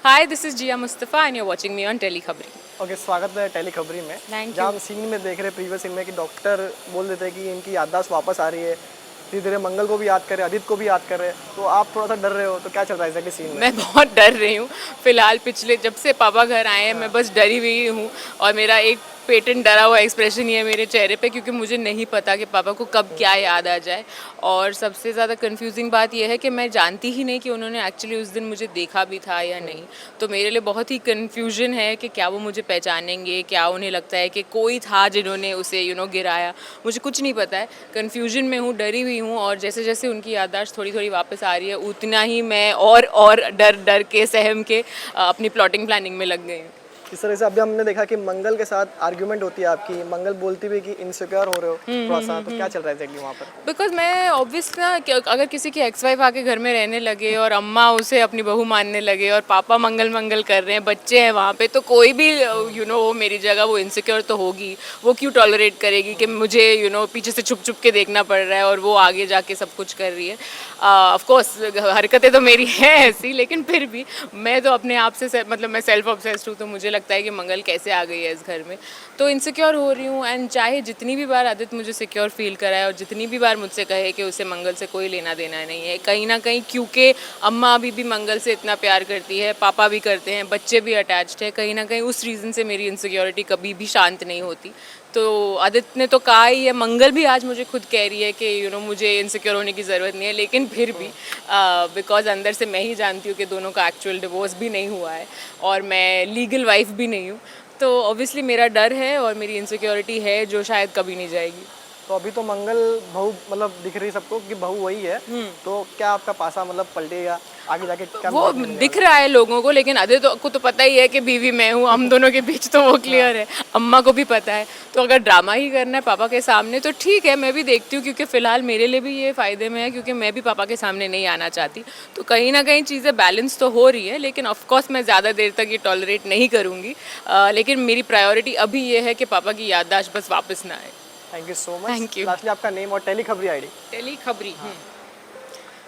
Hi, this is Jia Mustafa and you're watching me on Tele Khabri. Okay स्वागत है tele खबरी में। Thank जहाँ you. हम सीन में देख रहे हैं प्रीवियस सीन में कि डॉक्टर बोल देते हैं कि इनकी याददाश्त वापस आ रही है, धीरे धीरे मंगल को भी याद कर रहे हैं, आदित्य को भी याद कर रहे हैं, तो आप थोड़ा सा डर रहे हो, तो क्या चल रहा है एग्जैक्टली सीन में? मैं बहुत डर रही हूँ फिलहाल। पिछले जब से पापा घर आए हैं मैं बस डरी हुई हूँ और मेरा एक पेटेंट डरा हुआ एक्सप्रेशन ही है मेरे चेहरे पे, क्योंकि मुझे नहीं पता कि पापा को कब क्या याद आ जाए। और सबसे ज़्यादा कंफ्यूजिंग बात यह है कि मैं जानती ही नहीं कि उन्होंने एक्चुअली उस दिन मुझे देखा भी था या नहीं। तो मेरे लिए बहुत ही कंफ्यूजन है कि क्या वो मुझे पहचानेंगे, क्या उन्हें लगता है कि कोई था जिन्होंने उसे गिराया। मुझे कुछ नहीं पता है, कंफ्यूजन में हूँ, डरी हुई हूँ। और जैसे जैसे उनकी याददाश्त थोड़ी थोड़ी वापस आ रही है उतना ही मैं और डर डर के सहम के अपनी प्लॉटिंग प्लानिंग में लग गई हूँ। इस तरह से अभी हमने देखा कि मंगल के साथ आर्ग्यूमेंट होती है आपकी, मंगल बोलती भी कि इनसिक्योर हो रहे हो थोड़ा सा, तो क्या चल रहा है एग्जैक्टली वहाँ पर? बिकॉज मैं ऑब्वियस ना अगर किसी की एक्स वाइफ आके घर में रहने लगे और अम्मा उसे अपनी बहू मानने लगे और पापा मंगल मंगल कर रहे हैं, बच्चे हैं वहाँ पे, तो कोई भी वो मेरी जगह वो इनसिक्योर तो होगी। वो क्यों टॉलरेट करेगी कि मुझे पीछे से छुप छुप के देखना पड़ रहा है और वो आगे जाके सब कुछ कर रही है। ऑफ कोर्स हरकतें तो मेरी हैं ऐसी, लेकिन फिर भी मैं तो अपने आप से मतलब मैं सेल्फ ऑब्सेस्ड हूँ, तो मुझे लगता है कि मंगल कैसे आ गई है इस घर में। तो इनसिक्योर हो रही हूँ। एंड चाहे जितनी भी बार आदित्य मुझे सिक्योर फील कराए और जितनी भी बार मुझसे कहे कि उसे मंगल से कोई लेना देना नहीं है, कहीं ना कहीं क्योंकि अम्मा अभी भी मंगल से इतना प्यार करती है, पापा भी करते हैं, बच्चे भी अटैच्ड है, कहीं ना कहीं उस रीज़न से मेरी इनसिक्योरिटी कभी भी शांत नहीं होती। तो आदित्य ने तो कहा ही है, मंगल भी आज मुझे खुद कह रही है कि मुझे इनसिक्योर होने की ज़रूरत नहीं है, लेकिन फिर भी बिकॉज अंदर से मैं ही जानती हूँ कि दोनों का एक्चुअल डिवोर्स भी नहीं हुआ है और मैं लीगल वाइफ भी नहीं हूँ। तो ऑब्वियसली मेरा डर है और मेरी इनसिक्योरिटी है जो शायद कभी नहीं जाएगी। तो अभी तो मंगल बहू मतलब दिख रही सबको कि बहू वही है, तो क्या आपका पासा मतलब पलटेगा आगे जाके? क्या वो दिख रहा है लोगों को, लेकिन आदित्य को तो पता ही है कि बीवी मैं हूँ, हम दोनों के बीच तो वो क्लियर है। अम्मा को भी पता है। तो अगर ड्रामा ही करना है पापा के सामने तो ठीक है, मैं भी देखती हूँ, क्योंकि फिलहाल मेरे लिए भी ये फ़ायदे में है, क्योंकि मैं भी पापा के सामने नहीं आना चाहती। तो कहीं ना कहीं चीज़ें बैलेंस तो हो रही है, लेकिन ऑफकोर्स मैं ज़्यादा देर तक ये टॉलरेट नहीं करूँगी। लेकिन मेरी प्रायोरिटी अभी ये है कि पापा की याददाश्त बस वापस ना आए। Thank you so much. Thank you. Lastly आपका नेम और टेली खबरी आईडी? टेली खबरी।